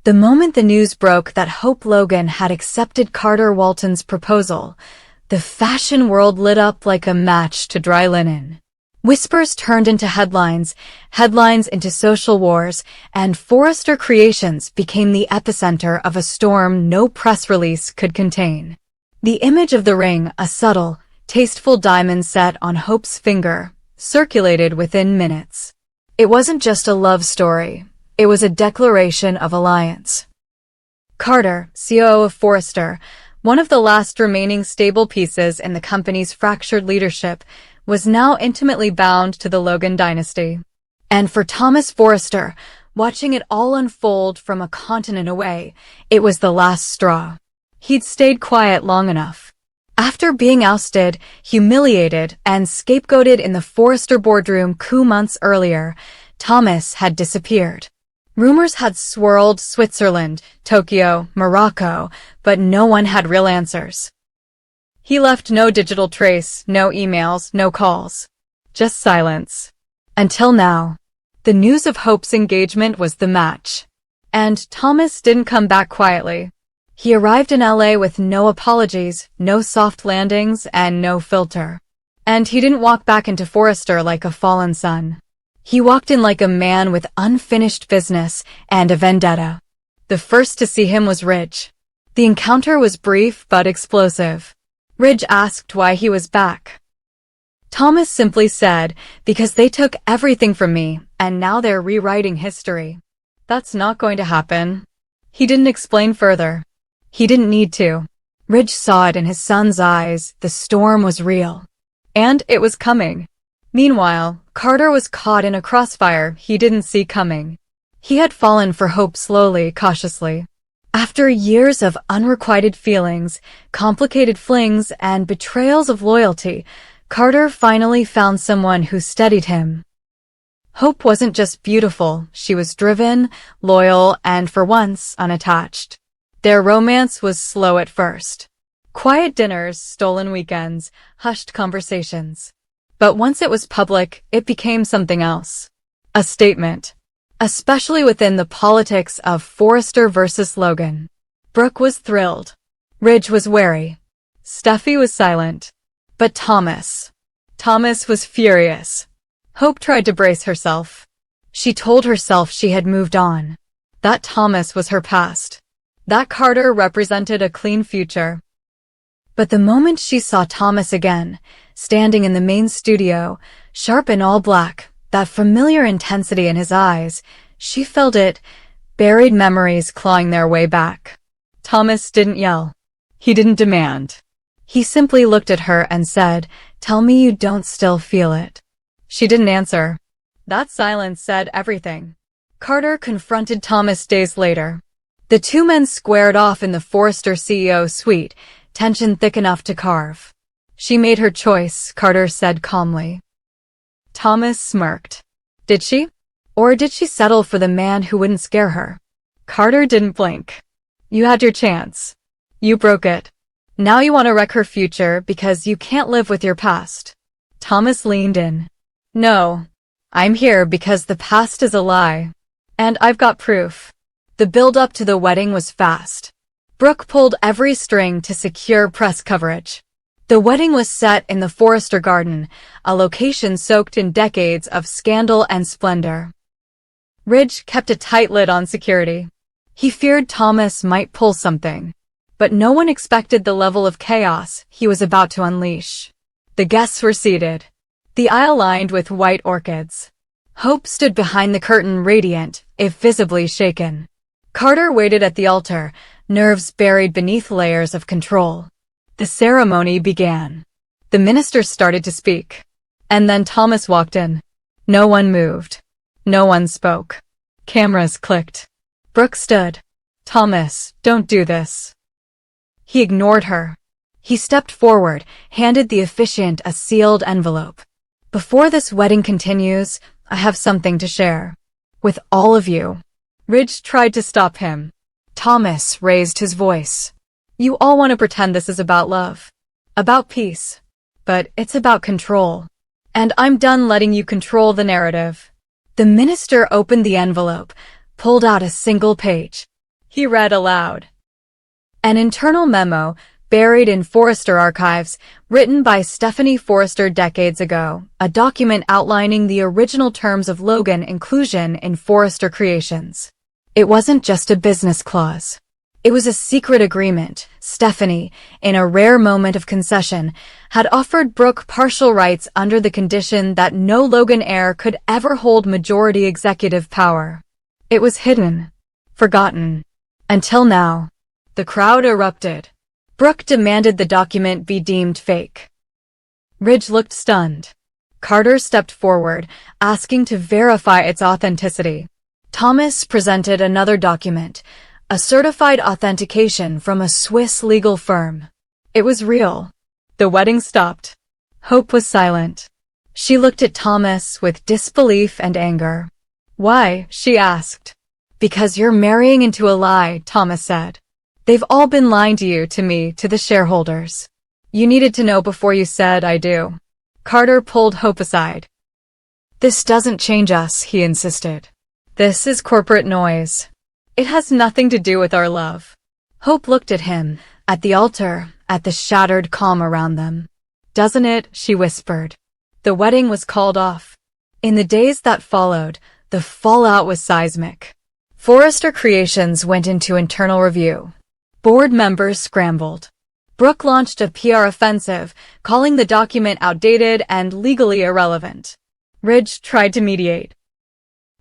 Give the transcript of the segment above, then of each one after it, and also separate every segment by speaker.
Speaker 1: The moment the news broke that Hope Logan had accepted Carter Walton's proposal, the fashion world lit up like a match to dry linen. Whispers turned into headlines, headlines into social wars, and Forrester Creations became the epicenter of a storm no press release could contain. The image of the ring, a subtle, tasteful diamond set on Hope's finger, circulated within minutes. It wasn't just a love story. It was a declaration of alliance. Carter, COO of Forrester, one of the last remaining stable pieces in the company's fractured leadership, was now intimately bound to the Logan dynasty. And for Thomas Forrester, watching it all unfold from a continent away, it was the last straw. He'd stayed quiet long enough. After being ousted, humiliated, and scapegoated in the Forrester boardroom coup months earlier, Thomas had disappeared. Rumors had swirled Switzerland, Tokyo, Morocco, but no one had real answers. He left no digital trace, no emails, no calls. Just silence. Until now. The news of Hope's engagement was the match. And Thomas didn't come back quietly. He arrived in LA with no apologies, no soft landings, and no filter. And he didn't walk back into Forrester like a fallen son. He walked in like a man with unfinished business and a vendetta. The first to see him was Ridge. The encounter was brief but explosive. Ridge asked why he was back. Thomas simply said, because they took everything from me, and now they're rewriting history. That's not going to happen. He didn't explain further. He didn't need to. Ridge saw it in his son's eyes. The storm was real. And it was coming. Meanwhile, Carter was caught in a crossfire he didn't see coming. He had fallen for Hope slowly, cautiously. After years of unrequited feelings, complicated flings, and betrayals of loyalty, Carter finally found someone who steadied him. Hope wasn't just beautiful, she was driven, loyal, and for once, unattached. Their romance was slow at first. Quiet dinners, stolen weekends, hushed conversations. But once it was public, it became something else. A statement. Especially within the politics of Forrester versus Logan. Brooke was thrilled. Ridge was wary. Steffi was silent. But Thomas was furious. Hope tried to brace herself. She told herself she had moved on. That Thomas was her past. That Carter represented a clean future. But the moment she saw Thomas again, standing in the main studio, sharp in all black, that familiar intensity in his eyes, she felt it, buried memories clawing their way back. Thomas didn't yell. He didn't demand. He simply looked at her and said, "Tell me you don't still feel it." She didn't answer. That silence said everything. Carter confronted Thomas days later. The two men squared off in the Forrester CEO suite, tension thick enough to carve. She made her choice, Carter said calmly. Thomas smirked. Did she? Or did she settle for the man who wouldn't scare her? Carter didn't blink. You had your chance. You broke it. Now you want to wreck her future because you can't live with your past. Thomas leaned in. No. I'm here because the past is a lie. And I've got proof. The build-up to the wedding was fast. Brooke pulled every string to secure press coverage. The wedding was set in the Forrester Garden, a location soaked in decades of scandal and splendor. Ridge kept a tight lid on security. He feared Thomas might pull something. But no one expected the level of chaos he was about to unleash. The guests were seated. The aisle lined with white orchids. Hope stood behind the curtain radiant, if visibly shaken. Carter waited at the altar, nerves buried beneath layers of control. The ceremony began. The minister started to speak. And then Thomas walked in. No one moved. No one spoke. Cameras clicked. Brooke stood. Thomas, don't do this. He ignored her. He stepped forward, handed the officiant a sealed envelope. Before this wedding continues, I have something to share. With all of you. Ridge tried to stop him. Thomas raised his voice. You all want to pretend this is about love. About peace. But it's about control. And I'm done letting you control the narrative. The minister opened the envelope, pulled out a single page. He read aloud. An internal memo, buried in Forrester archives, written by Stephanie Forrester decades ago, a document outlining the original terms of Logan inclusion in Forrester Creations. It wasn't just a business clause. It was a secret agreement. Stephanie, in a rare moment of concession, had offered Brooke partial rights under the condition that no Logan heir could ever hold majority executive power. It was hidden, forgotten. Until now. The crowd erupted. Brooke demanded the document be deemed fake. Ridge looked stunned. Carter stepped forward, asking to verify its authenticity. Thomas presented another document, a certified authentication from a Swiss legal firm. It was real. The wedding stopped. Hope was silent. She looked at Thomas with disbelief and anger. "Why?" she asked. "Because you're marrying into a lie," Thomas said. "They've all been lying to you, to me, to the shareholders. You needed to know before you said I do." Carter pulled Hope aside. "This doesn't change us," he insisted. "This is corporate noise. It has nothing to do with our love." Hope looked at him, at the altar, at the shattered calm around them. "Doesn't it?" she whispered. The wedding was called off. In the days that followed, the fallout was seismic. Forrester Creations went into internal review. Board members scrambled. Brooke launched a PR offensive, calling the document outdated and legally irrelevant. Ridge tried to mediate.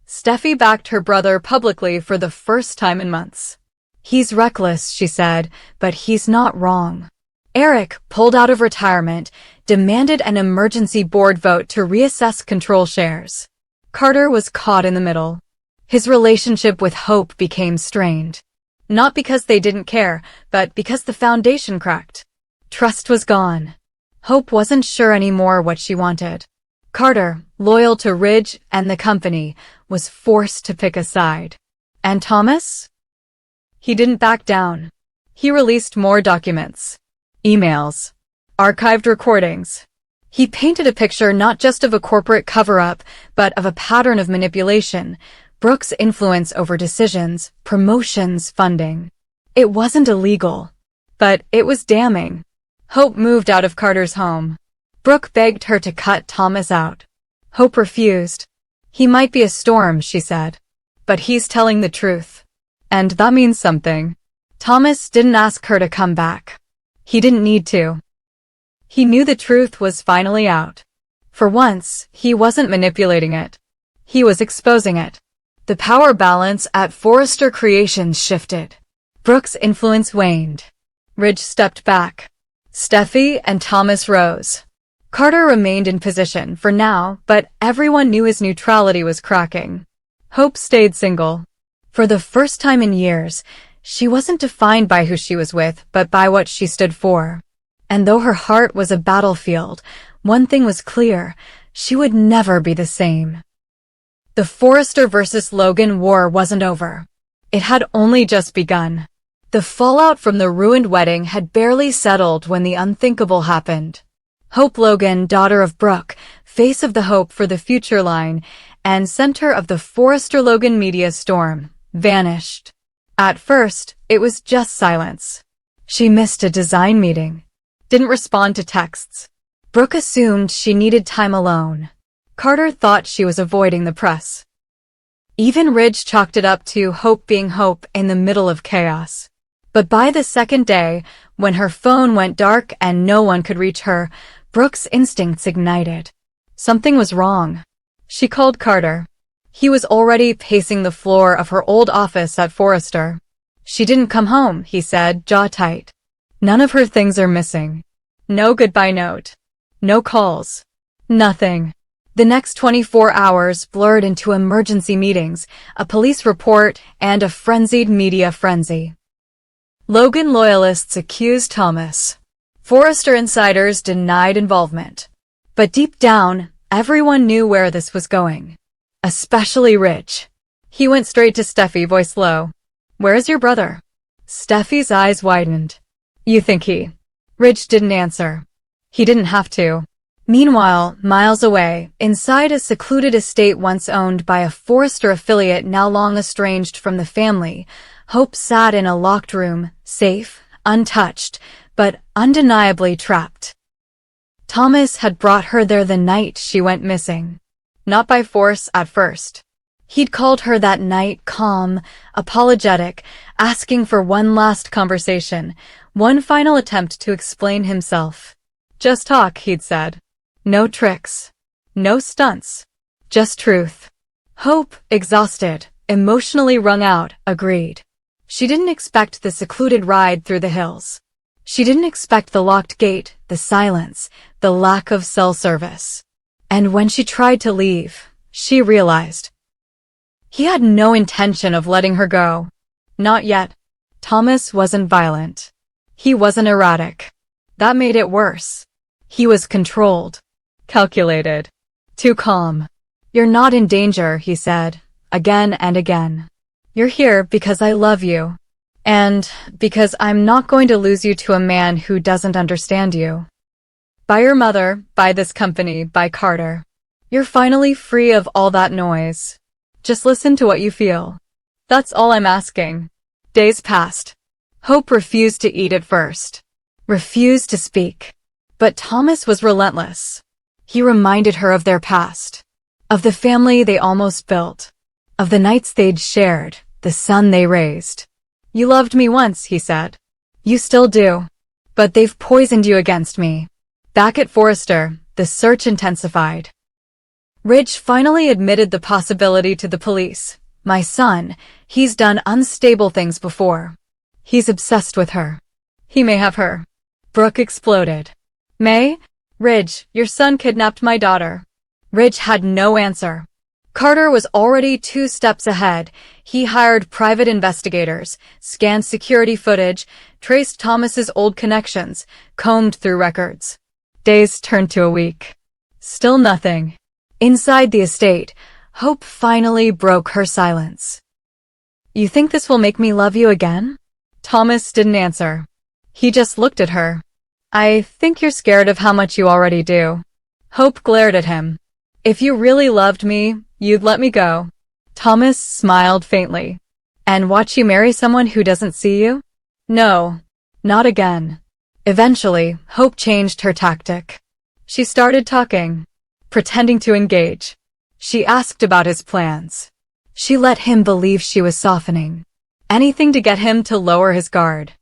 Speaker 1: Steffi backed her brother publicly for the first time in months. "He's reckless," she said, "but he's not wrong." Eric, pulled out of retirement, demanded an emergency board vote to reassess control shares. Carter was caught in the middle. His relationship with Hope became strained. Not because they didn't care, but because the foundation cracked. Trust was gone. Hope wasn't sure anymore what she wanted. Carter, loyal to Ridge and the company, was forced to pick a side. And Thomas? He didn't back down. He released more documents. Emails. Archived recordings. He painted a picture not just of a corporate cover-up, but of a pattern of manipulation, Brooke's influence over decisions, promotions, funding. It wasn't illegal, but it was damning. Hope moved out of Carter's home. Brooke begged her to cut Thomas out. Hope refused. "He might be a storm," she said, "but he's telling the truth. And that means something." Thomas didn't ask her to come back. He didn't need to. He knew the truth was finally out. For once, he wasn't manipulating it. He was exposing it. The power balance at Forrester Creations shifted. Brooke's influence waned. Ridge stepped back. Steffi and Thomas rose. Carter remained in position for now, but everyone knew his neutrality was cracking. Hope stayed single. For the first time in years, she wasn't defined by who she was with, but by what she stood for. And though her heart was a battlefield, one thing was clear: she would never be the same. The Forrester versus Logan war wasn't over. It had only just begun. The fallout from the ruined wedding had barely settled when the unthinkable happened. Hope Logan, daughter of Brooke, face of the Hope for the Future line, and center of the Forrester Logan media storm, vanished. At first, it was just silence. She missed a design meeting. Didn't respond to texts. Brooke assumed she needed time alone. Carter thought she was avoiding the press. Even Ridge chalked it up to Hope being Hope in the middle of chaos. But by the second day, when her phone went dark and no one could reach her, Brooke's instincts ignited. Something was wrong. She called Carter. He was already pacing the floor of her old office at Forrester. "She didn't come home," he said, jaw tight. "None of her things are missing. No goodbye note. No calls. Nothing." The next 24 hours blurred into emergency meetings, a police report, and a frenzied media frenzy. Logan loyalists accused Thomas. Forrester insiders denied involvement. But deep down, everyone knew where this was going. Especially Ridge. He went straight to Steffi, voice low. "Where's your brother?" Steffi's eyes widened. "You think he—" Ridge didn't answer. He didn't have to. Meanwhile, miles away, inside a secluded estate once owned by a Forrester affiliate now long estranged from the family, Hope sat in a locked room, safe, untouched, but undeniably trapped. Thomas had brought her there the night she went missing. Not by force at first. He'd called her that night calm, apologetic, asking for one last conversation, one final attempt to explain himself. Just talk, he'd said. No tricks. No stunts. Just truth. Hope, exhausted, emotionally wrung out, agreed. She didn't expect the secluded ride through the hills. She didn't expect the locked gate, the silence, the lack of cell service. And when she tried to leave, she realized he had no intention of letting her go. Not yet. Thomas wasn't violent. He wasn't erratic. That made it worse. He was controlled. Calculated. Too calm. You're not in danger, he said, again and again. You're here because I love you. And because I'm not going to lose you to a man who doesn't understand you. By your mother, by this company, by Carter. You're finally free of all that noise. Just listen to what you feel. That's all I'm asking. Days passed. Hope refused to eat at first. Refused to speak. But Thomas was relentless. He reminded her of their past. Of the family they almost built. Of the nights they'd shared, the son they raised. You loved me once, he said. You still do. But they've poisoned you against me. Back at Forrester, the search intensified. Ridge finally admitted the possibility to the police. My son, he's done unstable things before. He's obsessed with her. He may have her. Brooke exploded. May? Ridge, your son kidnapped my daughter. Ridge had no answer. Carter was already 2 steps ahead. He hired private investigators, scanned security footage, traced Thomas's old connections, combed through records. Days turned to a week. Still nothing. Inside the estate, Hope finally broke her silence. You think this will make me love you again? Thomas didn't answer. He just looked at her. I think you're scared of how much you already do. Hope glared at him. If you really loved me, you'd let me go. Thomas smiled faintly. And watch you marry someone who doesn't see you? No. Not again. Eventually, Hope changed her tactic. She started talking. Pretending to engage. She asked about his plans. She let him believe she was softening. Anything to get him to lower his guard.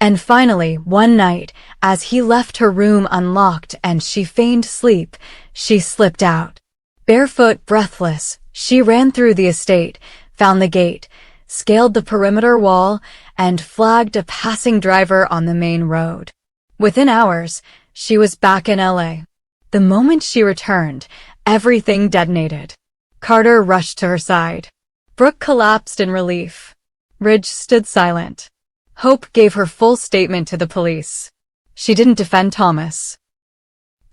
Speaker 1: And finally, one night, as he left her room unlocked and she feigned sleep, she slipped out. Barefoot, breathless, she ran through the estate, found the gate, scaled the perimeter wall, and flagged a passing driver on the main road. Within hours, she was back in LA. The moment she returned, everything detonated. Carter rushed to her side. Brooke collapsed in relief. Ridge stood silent. Hope gave her full statement to the police. She didn't defend Thomas.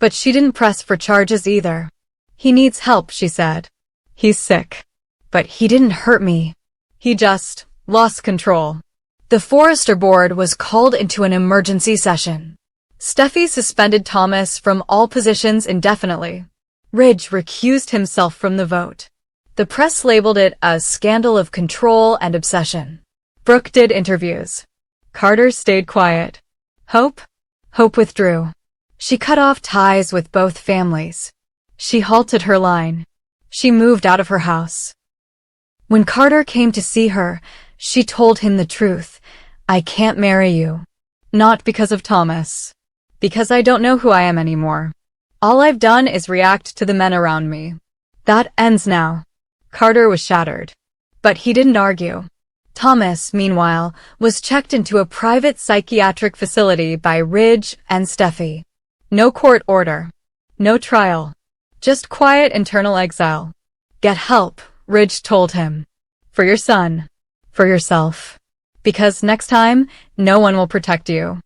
Speaker 1: But she didn't press for charges either. He needs help, she said. He's sick. But he didn't hurt me. He just lost control. The Forrester board was called into an emergency session. Steffi suspended Thomas from all positions indefinitely. Ridge recused himself from the vote. The press labeled it a scandal of control and obsession. Brooke did interviews. Carter stayed quiet. Hope withdrew. She cut off ties with both families. She halted her line. She moved out of her house. When Carter came to see her, she told him the truth. I can't marry you. Not because of Thomas. Because I don't know who I am anymore. All I've done is react to the men around me. That ends now. Carter was shattered. But he didn't argue. Thomas, meanwhile, was checked into a private psychiatric facility by Ridge and Steffi. No court order. No trial. Just quiet internal exile. Get help, Ridge told him. For your son. For yourself. Because next time, no one will protect you.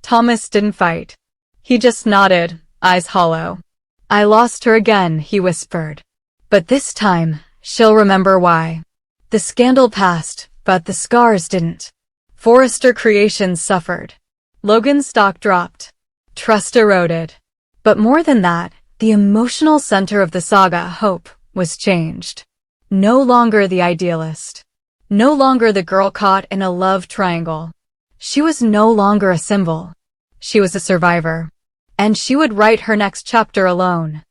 Speaker 1: Thomas didn't fight. He just nodded, eyes hollow. I lost her again, he whispered. But this time, she'll remember why. The scandal passed, but the scars didn't. Forrester Creations suffered. Logan's stock dropped. Trust eroded. But more than that, the emotional center of the saga, Hope, was changed. No longer the idealist. No longer the girl caught in a love triangle. She was no longer a symbol. She was a survivor. And she would write her next chapter alone.